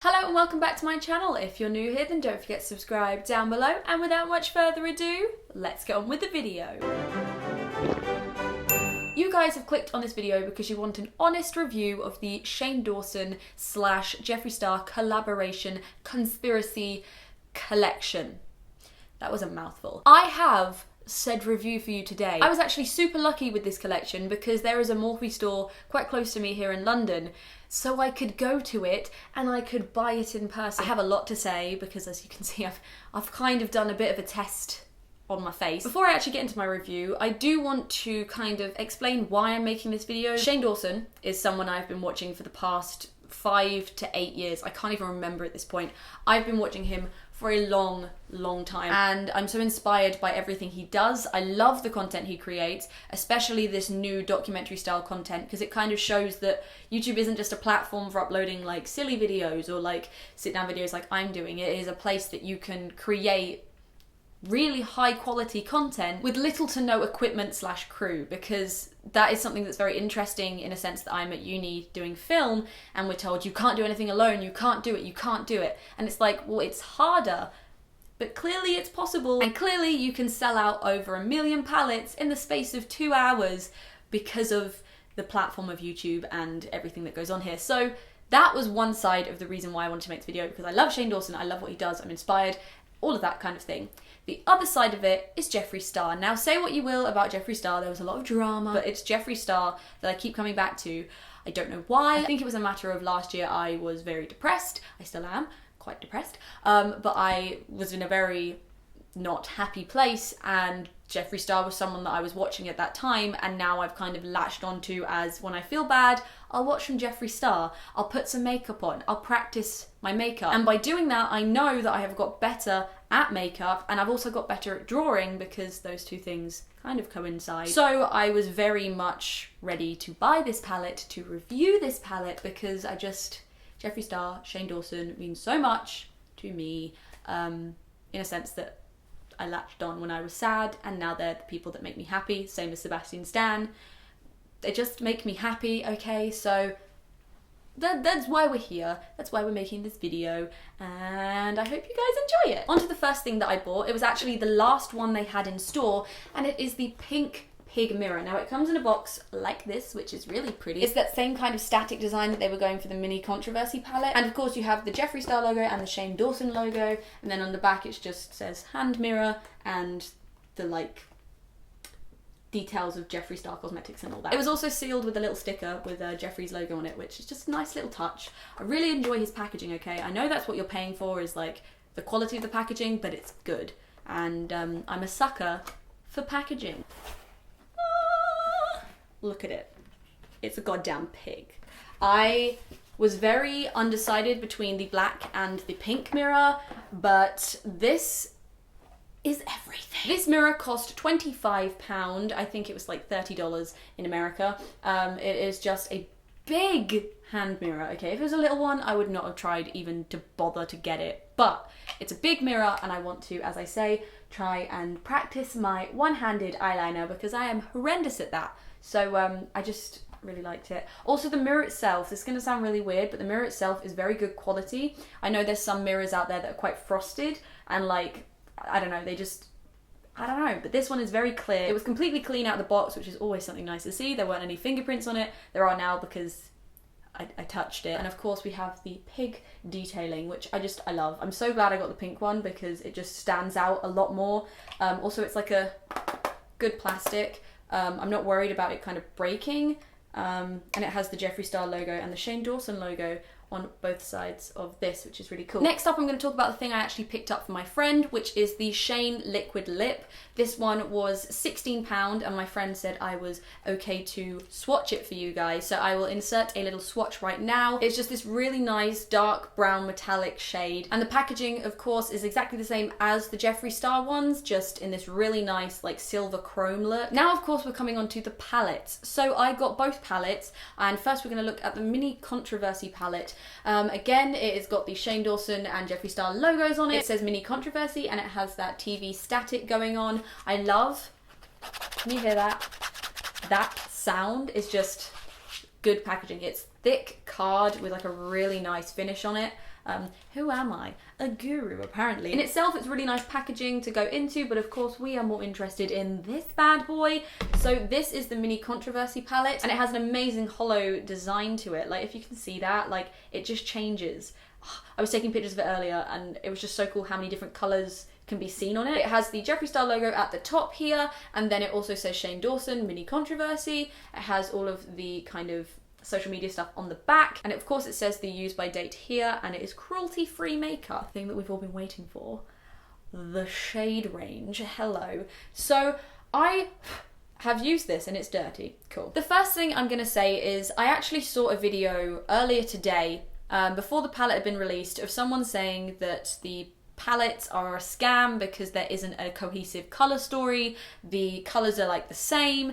Hello and welcome back to my channel. If you're new here, then don't forget to subscribe down below. And without much further ado, let's get on with the video. You guys have clicked on this video because you want an honest review of the Shane Dawson / Jeffree Star collaboration conspiracy collection. That was a mouthful. I have said review for you today. I was actually super lucky with this collection because there is a Morphe store quite close to me here in London, so I could go to it and I could buy it in person. I have a lot to say because, as you can see, I've kind of done a bit of a test on my face. Before I actually get into my review, I do want to kind of explain why I'm making this video. Shane Dawson is someone I've been watching for the past 5 to 8 years. I can't even remember at this point. I've been watching him for a long time, and I'm so inspired by everything he does. I love the content he creates, especially this new documentary style content, because it kind of shows that YouTube isn't just a platform for uploading like silly videos or like sit down videos like I'm doing. It is a place that you can create really high quality content with little to no equipment / crew, because that is something that's very interesting in a sense that I'm at uni doing film and we're told you can't do anything alone, you can't do it. And it's like, well, it's harder, but clearly it's possible. And clearly you can sell out over 1 million pallets in the space of 2 hours because of the platform of YouTube and everything that goes on here. So that was one side of the reason why I wanted to make this video, because I love Shane Dawson, I love what he does, I'm inspired, all of that kind of thing. The other side of it is Jeffree Star. Now, say what you will about Jeffree Star, there was a lot of drama, but it's Jeffree Star that I keep coming back to. I don't know why. I think it was a matter of last year I was very depressed. I still am, quite depressed. But I was in a very not happy place, and Jeffree Star was someone that I was watching at that time, and now I've kind of latched onto as when I feel bad, I'll watch some Jeffree Star, I'll put some makeup on, I'll practice my makeup. And by doing that, I know that I have got better at makeup, and I've also got better at drawing because those two things kind of coincide. So I was very much ready to buy this palette, to review this palette, because Jeffree Star, Shane Dawson means so much to me, in a sense that I latched on when I was sad, and now they're the people that make me happy, same as Sebastian Stan. They just make me happy, okay? So that's why we're here, that's why we're making this video, and I hope you guys enjoy it. On to the first thing that I bought. It was actually the last one they had in store, and it is the pink pig mirror. Now it comes in a box like this, which is really pretty. It's that same kind of static design that they were going for the mini controversy palette. And of course you have the Jeffree Star logo and the Shane Dawson logo, and then on the back it just says hand mirror and the like details of Jeffree Star Cosmetics and all that. It was also sealed with a little sticker with Jeffree's logo on it, which is just a nice little touch. I really enjoy his packaging, okay? I know that's what you're paying for, is like the quality of the packaging, but it's good. And I'm a sucker for packaging. Look at it. It's a goddamn pig. I was very undecided between the black and the pink mirror, but this is everything. This mirror cost £25. I think it was like $30 in America. It is just a big hand mirror, okay? If it was a little one, I would not have tried even to bother to get it, but it's a big mirror, and I want to, as I say, try and practice my one-handed eyeliner because I am horrendous at that. So I just really liked it. Also, the mirror itself, this is going to sound really weird, but the mirror itself is very good quality. I know there's some mirrors out there that are quite frosted and like, I don't know, I don't know, but this one is very clear. It was completely clean out of the box, which is always something nice to see. There weren't any fingerprints on it. There are now because I touched it. And of course we have the pig detailing, which I love. I'm so glad I got the pink one because it just stands out a lot more. Also, it's like a good plastic. I'm not worried about it kind of breaking, and it has the Jeffree Star logo and the Shane Dawson logo on both sides of this, which is really cool. Next up, I'm going to talk about the thing I actually picked up for my friend, which is the Shane Liquid Lip. This one was £16, and my friend said I was okay to swatch it for you guys, so I will insert a little swatch right now. It's just this really nice dark brown metallic shade, and the packaging, of course, is exactly the same as the Jeffree Star ones, just in this really nice like silver chrome look. Now, of course, we're coming on to the palettes. So I got both palettes, and first we're going to look at the mini controversy palette. Again, it has got the Shane Dawson and Jeffree Star logos on it. It says mini controversy, and it has that TV static going on. I love, can you hear that? That sound is just good packaging. It's thick card with like a really nice finish on it. Who am I? A guru, apparently. In itself, it's really nice packaging to go into, but of course we are more interested in this bad boy. So this is the Mini Controversy palette, and it has an amazing hollow design to it. Like, if you can see that, like, it just changes. I was taking pictures of it earlier, and it was just so cool how many different colours can be seen on it. It has the Jeffree Star logo at the top here, and then it also says Shane Dawson, Mini Controversy. It has all of the kind of social media stuff on the back, and of course it says the use by date here, and it is cruelty-free makeup, the thing that we've all been waiting for. The shade range, hello. So I have used this and it's dirty, cool. The first thing I'm gonna say is I actually saw a video earlier today, before the palette had been released, of someone saying that the palettes are a scam because there isn't a cohesive colour story, the colours are like the same,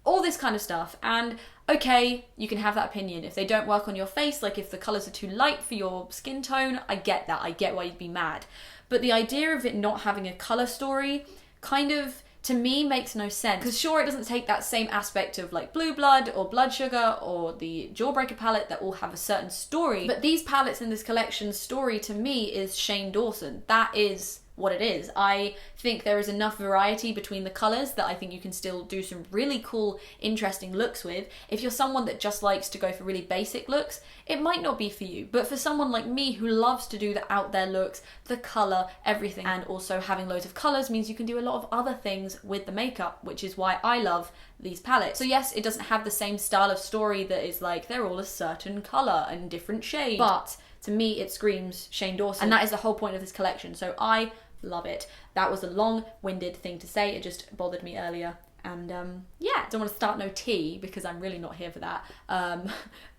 all this kind of stuff. And okay, you can have that opinion. If they don't work on your face, like if the colours are too light for your skin tone, I get that, I get why you'd be mad. But the idea of it not having a colour story kind of, to me, makes no sense. Because sure, it doesn't take that same aspect of like Blue Blood or Blood Sugar or the Jawbreaker palette that all have a certain story, but these palettes in this collection's story to me is Shane Dawson. That is what it is. I think there is enough variety between the colours that I think you can still do some really cool, interesting looks with. If you're someone that just likes to go for really basic looks, it might not be for you. But for someone like me who loves to do the out there looks, the colour, everything, and also having loads of colours means you can do a lot of other things with the makeup, which is why I love these palettes. So yes, it doesn't have the same style of story that is like, they're all a certain colour and different shade, but to me it screams Shane Dawson, and that is the whole point of this collection. So I love it. That was a long-winded thing to say, it just bothered me earlier, and yeah, don't want to start no tea because I'm really not here for that,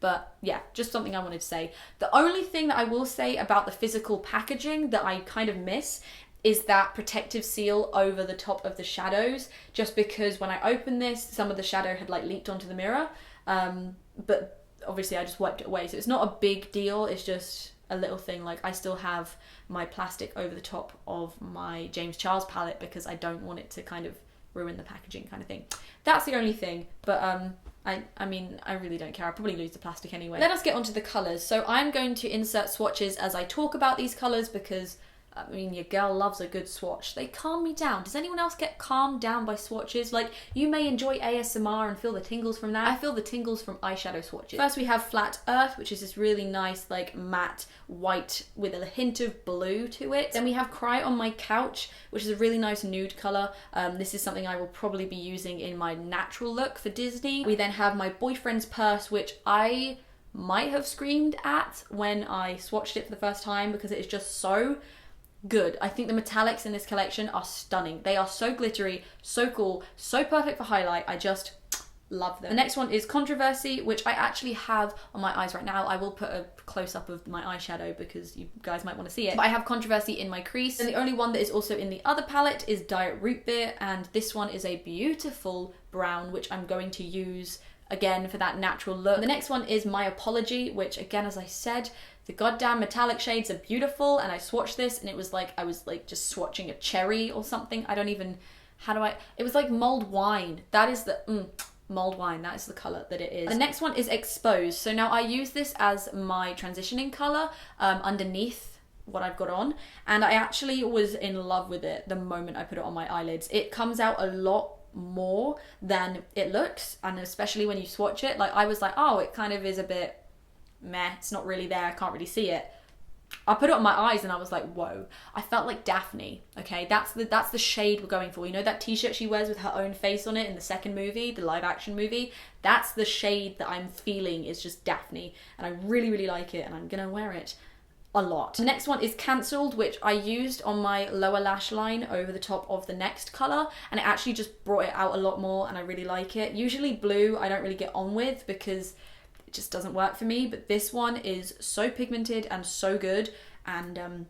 but yeah, just something I wanted to say. The only thing that I will say about the physical packaging that I kind of miss is that protective seal over the top of the shadows, just because when I opened this, some of the shadow had like leaked onto the mirror, but obviously I just wiped it away, so it's not a big deal, it's just a little thing. Like, I still have my plastic over the top of my James Charles palette because I don't want it to kind of ruin the packaging kind of thing. That's the only thing, but I mean, I really don't care. I'll probably lose the plastic anyway. Let us get onto the colours. So I'm going to insert swatches as I talk about these colours because, I mean, your girl loves a good swatch. They calm me down. Does anyone else get calmed down by swatches? Like, you may enjoy ASMR and feel the tingles from that. I feel the tingles from eyeshadow swatches. First we have Flat Earth, which is this really nice, like, matte white with a hint of blue to it. Then we have Cry on My Couch, which is a really nice nude colour. This is something I will probably be using in my natural look for Disney. We then have My Boyfriend's Purse, which I might have screamed at when I swatched it for the first time because it is just so good. I think the metallics in this collection are stunning. They are so glittery, so cool, so perfect for highlight. I just love them. The next one is Controversy, which I actually have on my eyes right now. I will put a close-up of my eyeshadow because you guys might want to see it. But I have Controversy in my crease. And the only one that is also in the other palette is Diet Root Beer, and this one is a beautiful brown, which I'm going to use again for that natural look. The next one is My Apology, which again, as I said, the goddamn metallic shades are beautiful, and I swatched this and it was like I was like just swatching a cherry or something. I don't even, it was like mulled wine. That is the, mulled wine, that is the colour that it is. The next one is Exposed. So now I use this as my transitioning colour underneath what I've got on, and I actually was in love with it the moment I put it on my eyelids. It comes out a lot more than it looks, and especially when you swatch it, like I was like, oh, it kind of is a bit meh, it's not really there, I can't really see it. I put it on my eyes and I was like, whoa, I felt like Daphne. Okay, that's the shade we're going for. You know that t-shirt she wears with her own face on it in the second movie, the live action movie? That's the shade that I'm feeling is just Daphne, and I really, really like it, and I'm gonna wear it a lot. The next one is Cancelled, which I used on my lower lash line over the top of the next colour, and it actually just brought it out a lot more, and I really like it. Usually blue I don't really get on with because it just doesn't work for me, but this one is so pigmented and so good, and I'm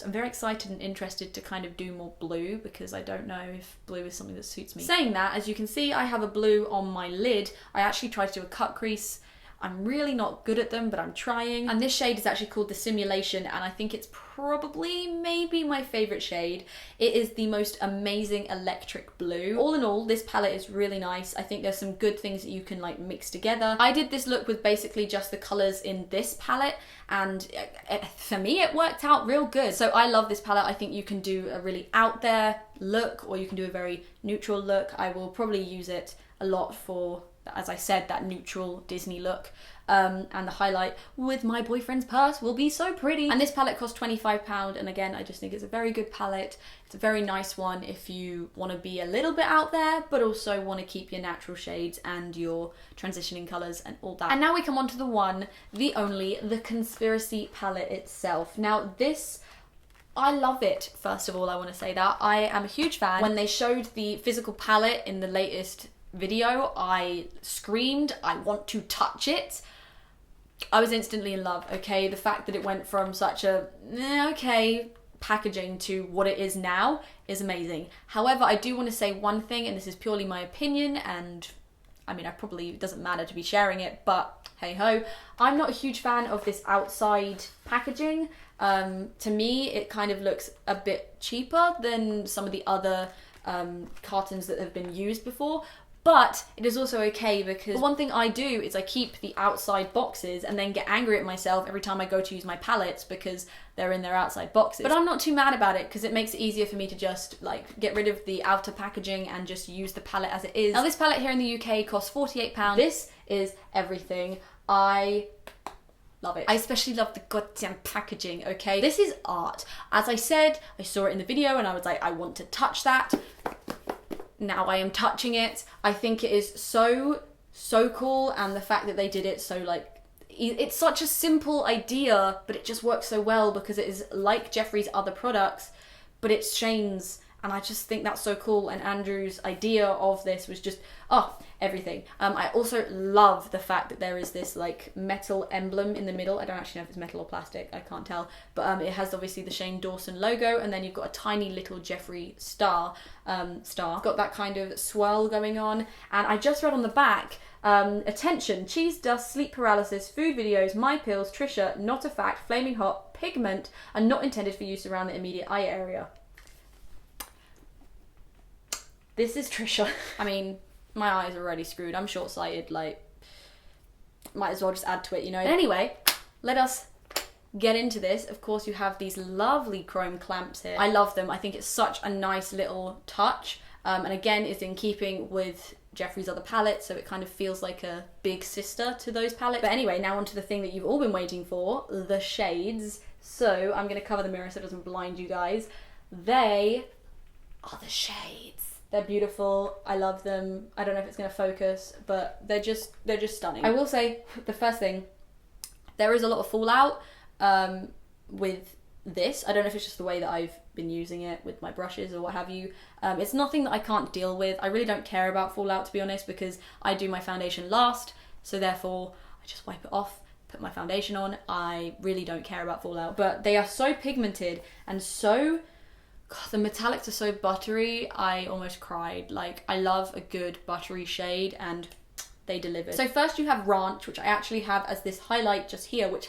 very excited and interested to kind of do more blue because I don't know if blue is something that suits me. Saying that, as you can see, I have a blue on my lid. I actually tried to do a cut crease. I'm really not good at them, but I'm trying. And this shade is actually called the Simulation, and I think it's probably maybe my favorite shade. It is the most amazing electric blue. All in all, this palette is really nice. I think there's some good things that you can like mix together. I did this look with basically just the colors in this palette, and for me it worked out real good. So I love this palette. I think you can do a really out there look, or you can do a very neutral look. I will probably use it a lot for, as I said, that neutral Disney look. And the highlight with my boyfriend's purse will be so pretty. And this palette cost £25, and again, I just think it's a very good palette. It's a very nice one if you want to be a little bit out there, but also want to keep your natural shades and your transitioning colours and all that. And now we come on to the one, the only, the Conspiracy palette itself. Now this, I love it. First of all, I want to say that. I am a huge fan. When they showed the physical palette in the latest video, I screamed, I want to touch it. I was instantly in love, okay? The fact that it went from such a, okay, packaging to what it is now is amazing. However, I do want to say one thing, and this is purely my opinion, and I mean, it doesn't matter to be sharing it, but hey ho. I'm not a huge fan of this outside packaging. To me, it kind of looks a bit cheaper than some of the other cartons that have been used before. But it is also okay, because one thing I do is I keep the outside boxes and then get angry at myself every time I go to use my palettes because they're in their outside boxes. But I'm not too mad about it because it makes it easier for me to just like get rid of the outer packaging and just use the palette as it is. Now this palette here in the UK costs £48. This is everything. I love it. I especially love the goddamn packaging, okay? This is art. As I said, I saw it in the video and I was like, I want to touch that. Now I am touching it. I think it is so cool, and the fact that they did it so like, it's such a simple idea, but it just works so well because it is like Jeffree's other products, but it's Shane's, and I just think that's so cool. And Andrew's idea of this was just, everything. I also love the fact that there is this like metal emblem in the middle. I don't actually know if it's metal or plastic, I can't tell, but it has obviously the Shane Dawson logo, and then you've got a tiny little Jeffree star. Got that kind of swirl going on, and I just read on the back, attention, cheese dust, sleep paralysis, food videos, my pills, Tricia, not a fact, flaming hot, pigment, are not intended for use around the immediate eye area. This is Tricia. I mean, my eyes are already screwed. I'm short-sighted, like, might as well just add to it, you know? But anyway, let us get into this. Of course, you have these lovely chrome clamps here. I love them. I think it's such a nice little touch. And again, it's in keeping with Jeffree's other palettes, so it kind of feels like a big sister to those palettes. But anyway, now onto the thing that you've all been waiting for, the shades. So I'm going to cover the mirror so it doesn't blind you guys. They are the shades. They're beautiful. I love them. I don't know if it's going to focus, but they're just stunning. I will say, the first thing, there is a lot of fallout with this. I don't know if it's just the way that I've been using it with my brushes or what have you. It's nothing that I can't deal with. I really don't care about fallout, to be honest, because I do my foundation last, so therefore I just wipe it off, put my foundation on. I really don't care about fallout. But they are so pigmented and so... God, the metallics are so buttery, I almost cried. Like, I love a good buttery shade, and they delivered. So first you have Ranch, which I actually have as this highlight just here, which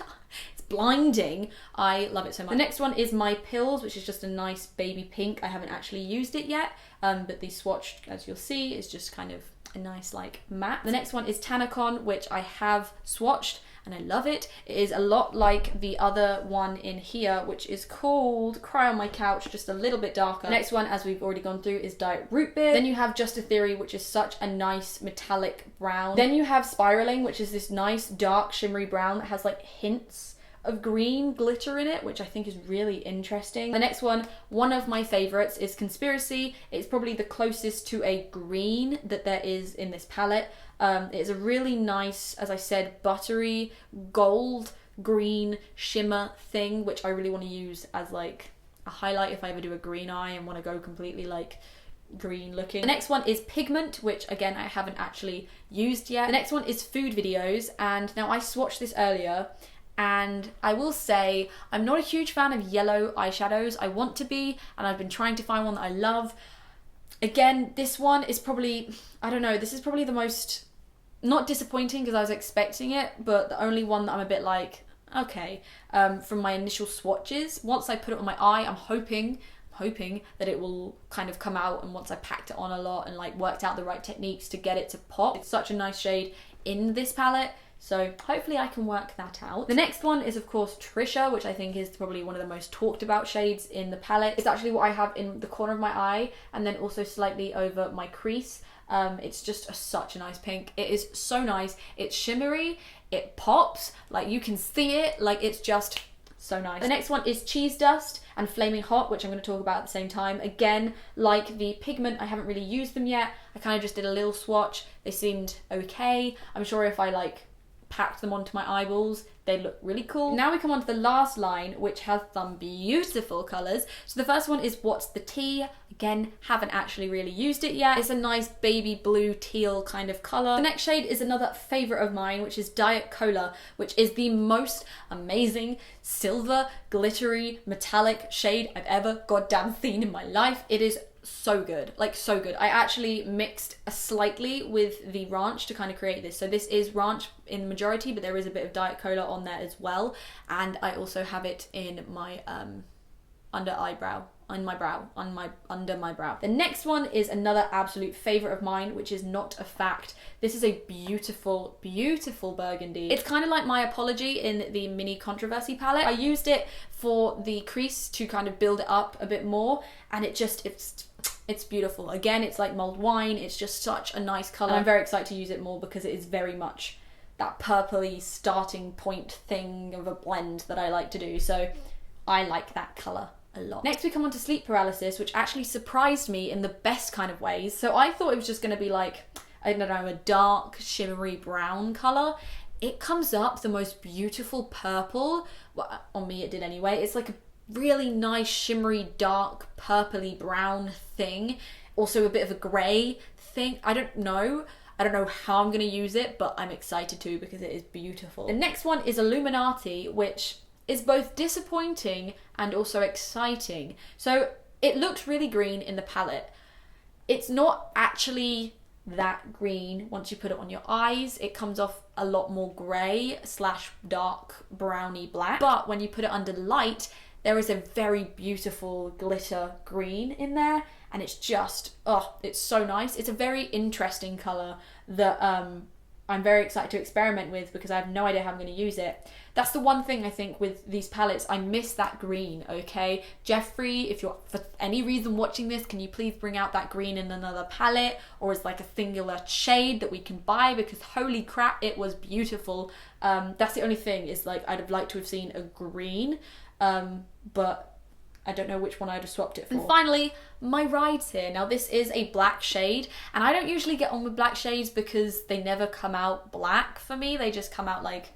it's blinding. I love it so much. The next one is My Pills, which is just a nice baby pink. I haven't actually used it yet, but the swatch, as you'll see, is just kind of a nice like matte. The next one is Tanacon, which I have swatched, and I love it. It is a lot like the other one in here, which is called Cry on My Couch, just a little bit darker. Next one, as we've already gone through, is Diet Root Beer. Then you have Just a Theory, which is such a nice metallic brown. Then you have Spiraling, which is this nice dark shimmery brown that has like hints of green glitter in it, which I think is really interesting. The next one of my favorites, is Conspiracy. It's probably the closest to a green that there is in this palette. It's a really nice, as I said, buttery gold green shimmer thing, which I really want to use as like a highlight if I ever do a green eye and want to go completely like green looking. The next one is Pigment, which again I haven't actually used yet. The next one is Food Videos, and now I swatched this earlier, and I will say I'm not a huge fan of yellow eyeshadows. I want to be, and I've been trying to find one that I love. Again, this one is probably, I don't know, this is probably the most not disappointing because I was expecting it, but the only one that I'm a bit like, okay, from my initial swatches. Once I put it on my eye, I'm hoping that it will kind of come out, and once I packed it on a lot and like worked out the right techniques to get it to pop. It's such a nice shade in this palette, so hopefully I can work that out. The next one is of course Tricia, which I think is probably one of the most talked about shades in the palette. It's actually what I have in the corner of my eye and then also slightly over my crease. It's just such a nice pink. It is so nice. It's shimmery, it pops, like you can see it, like it's just so nice. The next one is Cheese Dust and Flaming Hot, which I'm going to talk about at the same time. Again, like the Pigment, I haven't really used them yet. I kind of just did a little swatch. They seemed okay. I'm sure if I like packed them onto my eyeballs, they look really cool. Now we come on to the last line, which has some beautiful colours. So the first one is What's the Tea? Again, haven't actually really used it yet. It's a nice baby blue teal kind of colour. The next shade is another favourite of mine, which is Diet Cola, which is the most amazing silver, glittery, metallic shade I've ever goddamn seen in my life. It is so good, like so good. I actually mixed slightly with the Ranch to kind of create this. So this is Ranch in the majority, but there is a bit of Diet Cola on there as well. And I also have it in my under my brow. The next one is another absolute favorite of mine, which is Not a Fact. This is a beautiful, beautiful burgundy. It's kind of like My Apology in the Mini Controversy palette. I used it for the crease to kind of build it up a bit more, and it's beautiful. Again, it's like mulled wine. It's just such a nice color. And I'm very excited to use it more because it is very much that purpley starting point thing of a blend that I like to do. So I like that color a lot. Next we come on to Sleep Paralysis, which actually surprised me in the best kind of ways. So I thought it was just going to be like, I don't know, a dark shimmery brown color. It comes up the most beautiful purple. Well, on me it did anyway. It's like a really nice shimmery dark purpley brown thing. Also a bit of a grey thing. I don't know how I'm going to use it, but I'm excited to because it is beautiful. The next one is Illuminati, which is both disappointing and also exciting. So it looks really green in the palette. It's not actually that green once you put it on your eyes. It comes off a lot more grey / dark browny black. But when you put it under light, there is a very beautiful glitter green in there, and it's just, oh, it's so nice. It's a very interesting colour that I'm very excited to experiment with because I have no idea how I'm going to use it. That's the one thing I think with these palettes, I miss that green, okay? Jeffree, if you're for any reason watching this, can you please bring out that green in another palette or as like a singular shade that we can buy, because holy crap, it was beautiful. That's the only thing, is like I'd have liked to have seen a green, but I don't know which one I'd have swapped it for. And finally, my Rides here. Now this is a black shade, and I don't usually get on with black shades because they never come out black for me. They just come out like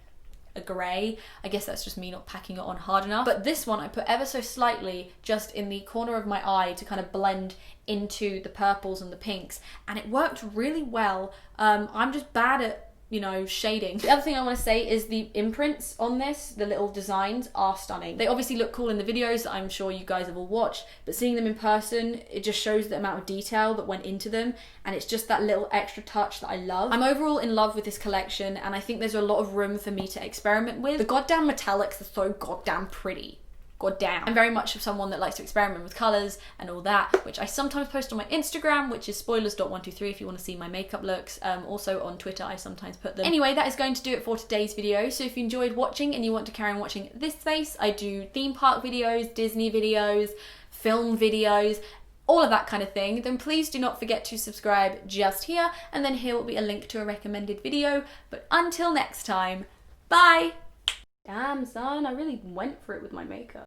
a grey. I guess that's just me not packing it on hard enough. But this one I put ever so slightly just in the corner of my eye to kind of blend into the purples and the pinks, and it worked really well. I'm just bad at, you know, shading. The other thing I want to say is the imprints on this, the little designs, are stunning. They obviously look cool in the videos that I'm sure you guys have all watched, but seeing them in person, it just shows the amount of detail that went into them, and it's just that little extra touch that I love. I'm overall in love with this collection, and I think there's a lot of room for me to experiment with. The goddamn metallics are so goddamn pretty. Goddamn. I'm very much someone that likes to experiment with colours and all that, which I sometimes post on my Instagram, which is spoilers.123 if you want to see my makeup looks. Also on Twitter I sometimes put them. Anyway, that is going to do it for today's video. So if you enjoyed watching and you want to carry on watching this space, I do theme park videos, Disney videos, film videos, all of that kind of thing, then please do not forget to subscribe just here, and then here will be a link to a recommended video. But until next time, bye! Damn son, I really went for it with my makeup.